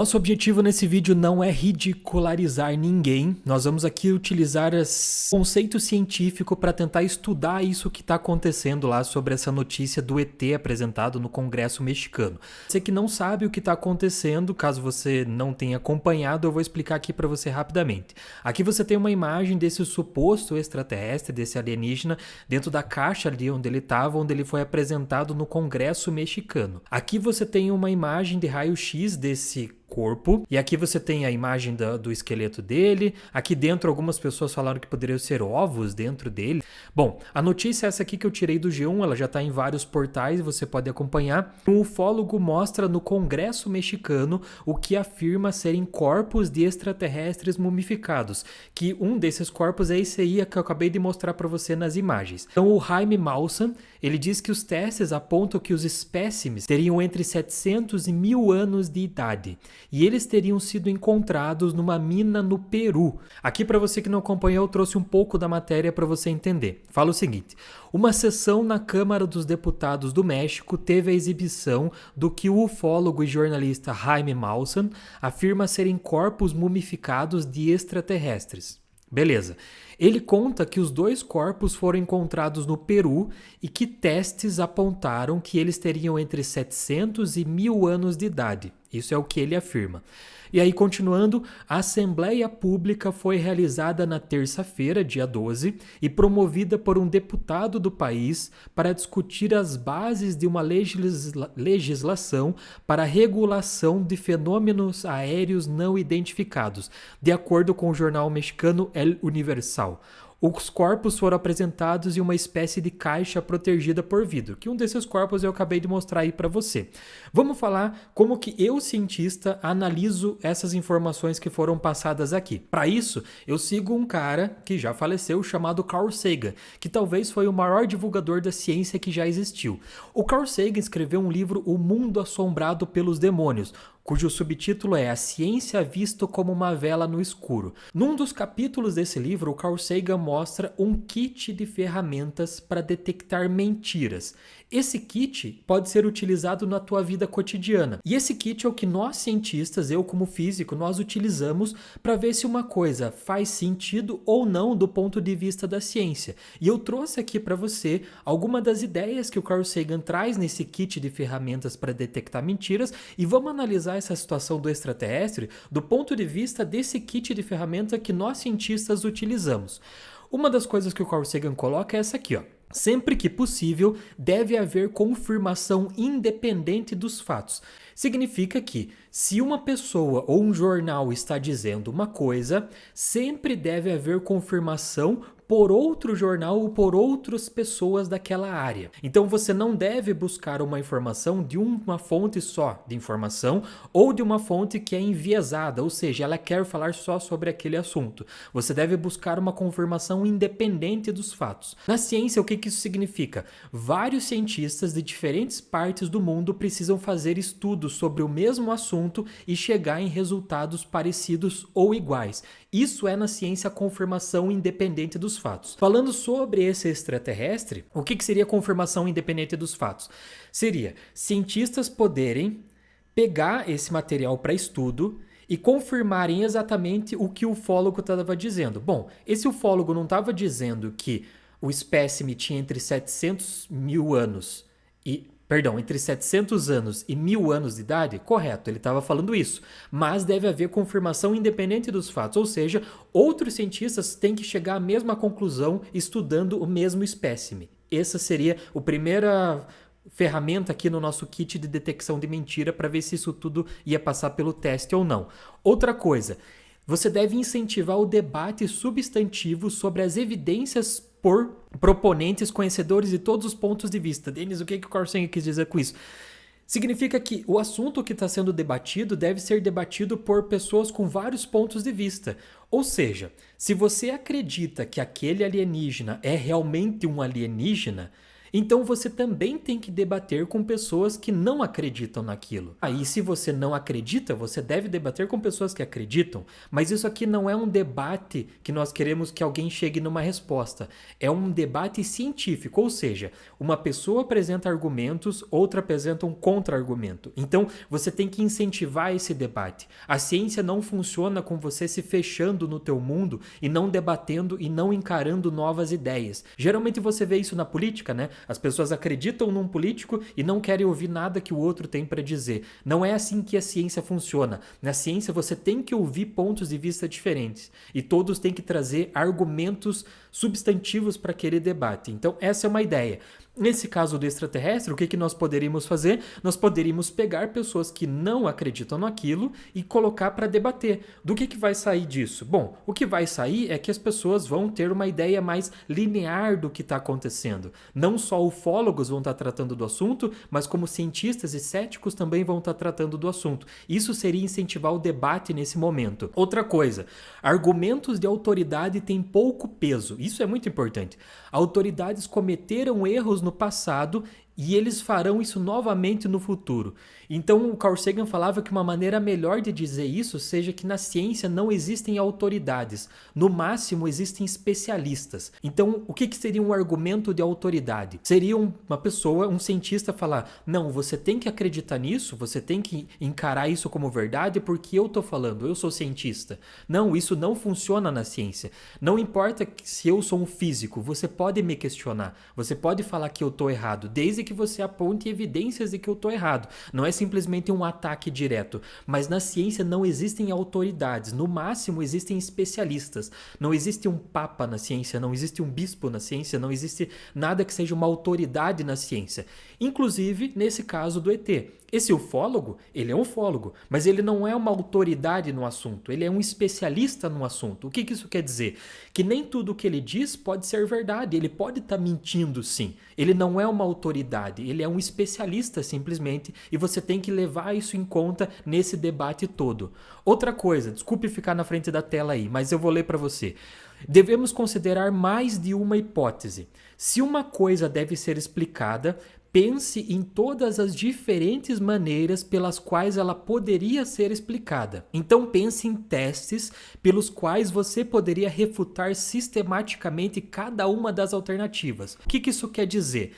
Nosso objetivo nesse vídeo não é ridicularizar ninguém, nós vamos aqui utilizar conceito científico para tentar estudar isso que está acontecendo lá sobre essa notícia do ET apresentado no Congresso mexicano. Você que não sabe o que está acontecendo, caso você não tenha acompanhado, eu vou explicar aqui para você rapidamente. Aqui você tem uma imagem desse suposto extraterrestre, desse alienígena, dentro da caixa ali onde ele estava, onde ele foi apresentado no Congresso mexicano. Aqui você tem uma imagem de raio-x desse corpo, e aqui você tem a imagem do esqueleto dele. Aqui dentro algumas pessoas falaram que poderiam ser ovos dentro dele. Bom, a notícia é essa aqui que eu tirei do G1, ela já está em vários portais e você pode acompanhar. Um ufólogo mostra no Congresso mexicano o que afirma serem corpos de extraterrestres mumificados, que um desses corpos é esse aí que eu acabei de mostrar para você nas imagens. Então o Jaime Maussan, ele diz que os testes apontam que os espécimes teriam entre 700 e 1000 anos de idade. E eles teriam sido encontrados numa mina no Peru. Aqui, para você que não acompanhou, eu trouxe um pouco da matéria para você entender. Fala o seguinte: uma sessão na Câmara dos Deputados do México teve a exibição do que o ufólogo e jornalista Jaime Maussan afirma serem corpos mumificados de extraterrestres. Beleza. Ele conta que os dois corpos foram encontrados no Peru e que testes apontaram que eles teriam entre 700 e 1000 anos de idade. Isso é o que ele afirma. E aí, continuando, a Assembleia Pública foi realizada na terça-feira, dia 12, e promovida por um deputado do país para discutir as bases de uma legislação para a regulação de fenômenos aéreos não identificados, de acordo com o jornal mexicano El Universal. Os corpos foram apresentados em uma espécie de caixa protegida por vidro, que um desses corpos eu acabei de mostrar aí para você. Vamos falar como que eu, cientista, analiso essas informações que foram passadas aqui. Para isso, eu sigo um cara que já faleceu, chamado Carl Sagan, que talvez foi o maior divulgador da ciência que já existiu. O Carl Sagan escreveu um livro, O Mundo Assombrado pelos Demônios, cujo subtítulo é A Ciência Vista como uma Vela no Escuro. Num dos capítulos desse livro, o Carl Sagan mostra um kit de ferramentas para detectar mentiras. Esse kit pode ser utilizado na tua vida cotidiana. E esse kit é o que nós cientistas, eu como físico, nós utilizamos para ver se uma coisa faz sentido ou não do ponto de vista da ciência. E eu trouxe aqui para você algumas das ideias que o Carl Sagan traz nesse kit de ferramentas para detectar mentiras, e vamos analisar essa situação do extraterrestre do ponto de vista desse kit de ferramenta que nós cientistas utilizamos. Uma das coisas que o Carl Sagan coloca é essa aqui, ó. Sempre que possível, deve haver confirmação independente dos fatos. Significa que, se uma pessoa ou um jornal está dizendo uma coisa, sempre deve haver confirmação por outro jornal ou por outras pessoas daquela área. Então você não deve buscar uma informação de uma fonte só de informação ou de uma fonte que é enviesada, ou seja, ela quer falar só sobre aquele assunto. Você deve buscar uma confirmação independente dos fatos. Na ciência, o que isso significa? Vários cientistas de diferentes partes do mundo precisam fazer estudos sobre o mesmo assunto e chegar em resultados parecidos ou iguais. Isso é na ciência a confirmação independente dos fatos. Falando sobre esse extraterrestre, o que seria confirmação independente dos fatos? Seria cientistas poderem pegar esse material para estudo e confirmarem exatamente o que o ufólogo estava dizendo. Bom, esse ufólogo não estava dizendo que o espécime tinha entre 700 anos e 1000 anos de idade? Correto, ele estava falando isso. Mas deve haver confirmação independente dos fatos, ou seja, outros cientistas têm que chegar à mesma conclusão estudando o mesmo espécime. Essa seria a primeira ferramenta aqui no nosso kit de detecção de mentira para ver se isso tudo ia passar pelo teste ou não. Outra coisa, você deve incentivar o debate substantivo sobre as evidências por proponentes conhecedores de todos os pontos de vista. Denis, o que o Carl Sagan quis dizer com isso? Significa que o assunto que está sendo debatido deve ser debatido por pessoas com vários pontos de vista. Ou seja, se você acredita que aquele alienígena é realmente um alienígena, Então você também tem que debater com pessoas que não acreditam naquilo. Aí, se você não acredita, você deve debater com pessoas que acreditam. Mas isso aqui não é um debate que nós queremos que alguém chegue numa resposta. É um debate científico, ou seja, uma pessoa apresenta argumentos, outra apresenta um contra-argumento. Então, você tem que incentivar esse debate. A ciência não funciona com você se fechando no teu mundo e não debatendo e não encarando novas ideias. Geralmente você vê isso na política, né? As pessoas acreditam num político e não querem ouvir nada que o outro tem para dizer. Não é assim que a ciência funciona. Na ciência você tem que ouvir pontos de vista diferentes e todos têm que trazer argumentos substantivos para aquele debate. Então essa é uma ideia. Nesse caso do extraterrestre, o que nós poderíamos fazer? Nós poderíamos pegar pessoas que não acreditam naquilo e colocar para debater. Do que vai sair disso? Bom, o que vai sair é que as pessoas vão ter uma ideia mais linear do que está acontecendo. Não só ufólogos vão estar tratando do assunto, mas como cientistas e céticos também vão estar tratando do assunto. Isso seria incentivar o debate nesse momento. Outra coisa, argumentos de autoridade têm pouco peso. Isso é muito importante. Autoridades cometeram erros no passado e eles farão isso novamente no futuro. Então o Carl Sagan falava que uma maneira melhor de dizer isso seja que na ciência não existem autoridades, no máximo existem especialistas. Então o que seria um argumento de autoridade? Seria uma pessoa, um cientista falar, não, você tem que acreditar nisso, você tem que encarar isso como verdade porque eu tô falando, eu sou cientista. Não, isso não funciona na ciência. Não importa se eu sou um físico, você pode me questionar, você pode falar que eu tô errado, desde que você aponte evidências de que eu tô errado. Não é simplesmente um ataque direto. Mas na ciência não existem autoridades. No máximo existem especialistas. Não existe um papa na ciência, não existe um bispo na ciência, não existe nada que seja uma autoridade na ciência. Inclusive, nesse caso do ET. Esse ufólogo, ele é um ufólogo, mas ele não é uma autoridade no assunto, ele é um especialista no assunto. O que isso quer dizer? Que nem tudo que ele diz pode ser verdade, ele pode estar mentindo sim. Ele não é uma autoridade, ele é um especialista simplesmente e você tem que levar isso em conta nesse debate todo. Outra coisa, desculpe ficar na frente da tela aí, mas eu vou ler para você. Devemos considerar mais de uma hipótese. Se uma coisa deve ser explicada, pense em todas as diferentes maneiras pelas quais ela poderia ser explicada. Então pense em testes pelos quais você poderia refutar sistematicamente cada uma das alternativas. O que isso quer dizer?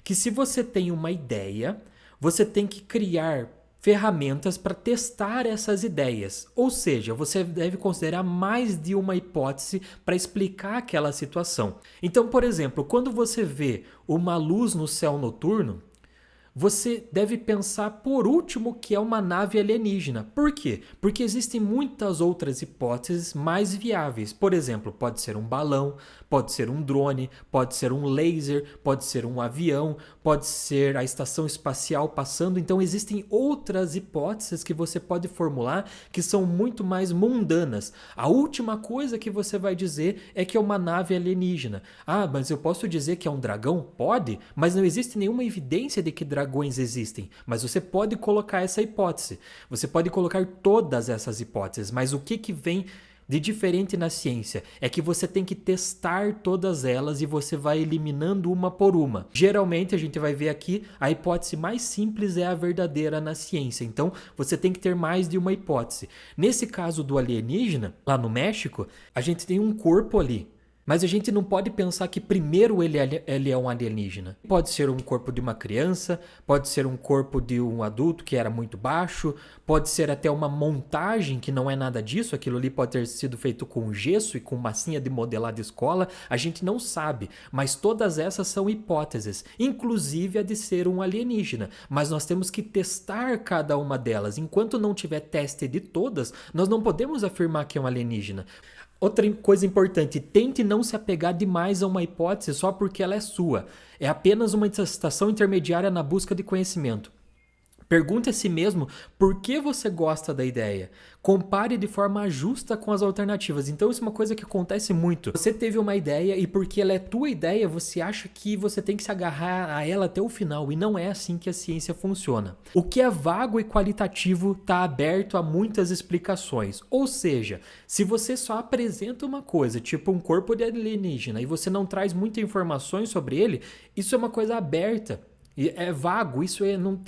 Que se você tem uma ideia, você tem que criar ferramentas para testar essas ideias. Ou seja, você deve considerar mais de uma hipótese para explicar aquela situação. Então, por exemplo, quando você vê uma luz no céu noturno, você deve pensar por último que é uma nave alienígena. Por quê? Porque existem muitas outras hipóteses mais viáveis. Por exemplo, pode ser um balão, pode ser um drone, pode ser um laser, pode ser um avião, pode ser a estação espacial passando. Então existem outras hipóteses que você pode formular que são muito mais mundanas. A última coisa que você vai dizer é que é uma nave alienígena. Ah, mas eu posso dizer que é um dragão? Pode, mas não existe nenhuma evidência de que dragões existem, mas você pode colocar essa hipótese. Você pode colocar todas essas hipóteses, mas o que vem de diferente na ciência é que você tem que testar todas elas e você vai eliminando uma por uma. Geralmente a gente vai ver aqui a hipótese mais simples é a verdadeira na ciência, então você tem que ter mais de uma hipótese. Nesse caso do alienígena, lá no México, a gente tem um corpo ali. Mas a gente não pode pensar que primeiro ele é um alienígena. Pode ser um corpo de uma criança, pode ser um corpo de um adulto que era muito baixo, pode ser até uma montagem que não é nada disso, aquilo ali pode ter sido feito com gesso e com massinha de modelar de escola, a gente não sabe, mas todas essas são hipóteses, inclusive a de ser um alienígena, mas nós temos que testar cada uma delas. Enquanto não tiver teste de todas, nós não podemos afirmar que é um alienígena. Outra coisa importante, tente não se apegar demais a uma hipótese só porque ela é sua. É apenas uma estação intermediária na busca de conhecimento. Pergunte a si mesmo por que você gosta da ideia. Compare de forma justa com as alternativas. Então isso é uma coisa que acontece muito. Você teve uma ideia e porque ela é tua ideia, você acha que você tem que se agarrar a ela até o final. E não é assim que a ciência funciona. O que é vago e qualitativo está aberto a muitas explicações. Ou seja, se você só apresenta uma coisa, tipo um corpo de alienígena, e você não traz muitas informações sobre ele, isso é uma coisa aberta. É vago,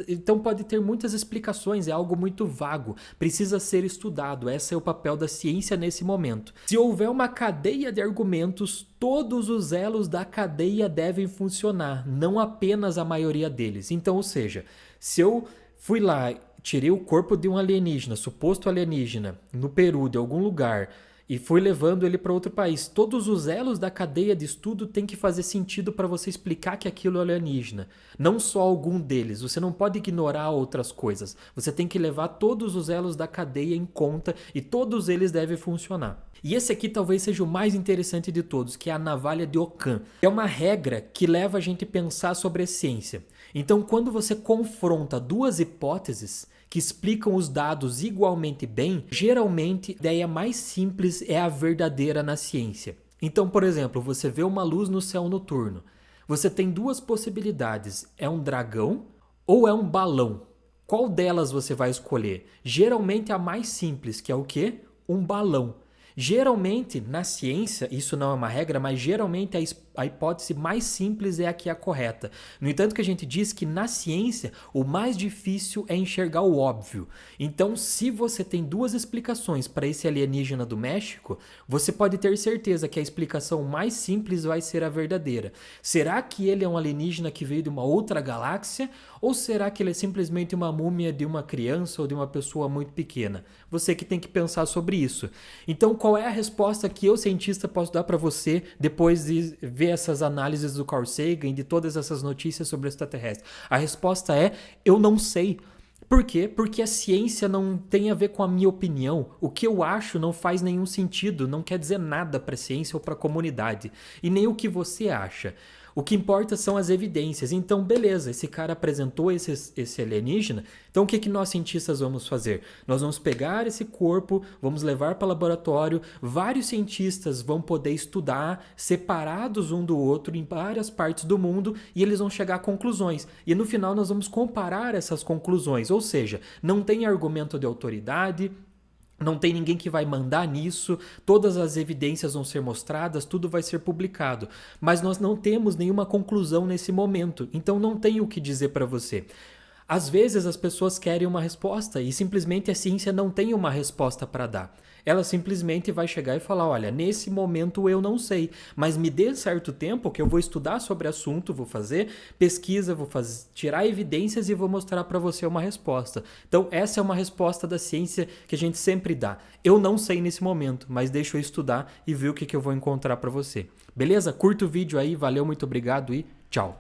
então pode ter muitas explicações, é algo muito vago, precisa ser estudado, esse é o papel da ciência nesse momento. Se houver uma cadeia de argumentos, todos os elos da cadeia devem funcionar, não apenas a maioria deles. Então, ou seja, se eu fui lá, tirei o corpo de um alienígena, suposto alienígena, no Peru, de algum lugar, e fui levando ele para outro país. Todos os elos da cadeia de estudo têm que fazer sentido para você explicar que aquilo é alienígena. Não só algum deles. Você não pode ignorar outras coisas. Você tem que levar todos os elos da cadeia em conta e todos eles devem funcionar. E esse aqui talvez seja o mais interessante de todos, que é a navalha de Ockham. É uma regra que leva a gente a pensar sobre a ciência. Então, quando você confronta duas hipóteses que explicam os dados igualmente bem, geralmente a ideia mais simples é a verdadeira na ciência. Então, por exemplo, você vê uma luz no céu noturno. Você tem duas possibilidades: é um dragão ou é um balão. Qual delas você vai escolher? Geralmente a mais simples, que é o quê? Um balão. Geralmente, na ciência, isso não é uma regra, mas geralmente a hipótese mais simples é a que é a correta. No entanto, que a gente diz que na ciência, o mais difícil é enxergar o óbvio. Então, se você tem duas explicações para esse alienígena do México, você pode ter certeza que a explicação mais simples vai ser a verdadeira. Será que ele é um alienígena que veio de uma outra galáxia? Ou será que ele é simplesmente uma múmia de uma criança ou de uma pessoa muito pequena? Você que tem que pensar sobre isso. Então, qual é a resposta que eu, cientista, posso dar para você depois de ver essas análises do Carl Sagan e de todas essas notícias sobre extraterrestres? A resposta é: eu não sei. Por quê? Porque a ciência não tem a ver com a minha opinião. O que eu acho não faz nenhum sentido, não quer dizer nada para a ciência ou para a comunidade. E nem o que você acha. O que importa são as evidências. Então, beleza, esse cara apresentou esse alienígena. Então, o que nós cientistas vamos fazer? Nós vamos pegar esse corpo, vamos levar para o laboratório. Vários cientistas vão poder estudar, separados um do outro, em várias partes do mundo, e eles vão chegar a conclusões. E no final, nós vamos comparar essas conclusões. Ou seja, não tem argumento de autoridade, não tem ninguém que vai mandar nisso, todas as evidências vão ser mostradas, tudo vai ser publicado. Mas nós não temos nenhuma conclusão nesse momento, então não tenho o que dizer para você. Às vezes as pessoas querem uma resposta e simplesmente a ciência não tem uma resposta para dar. Ela simplesmente vai chegar e falar: olha, nesse momento eu não sei, mas me dê certo tempo que eu vou estudar sobre o assunto, vou fazer pesquisa, tirar evidências e vou mostrar para você uma resposta. Então essa é uma resposta da ciência que a gente sempre dá. Eu não sei nesse momento, mas deixa eu estudar e ver o que eu vou encontrar para você. Beleza? Curta o vídeo aí, valeu, muito obrigado e tchau!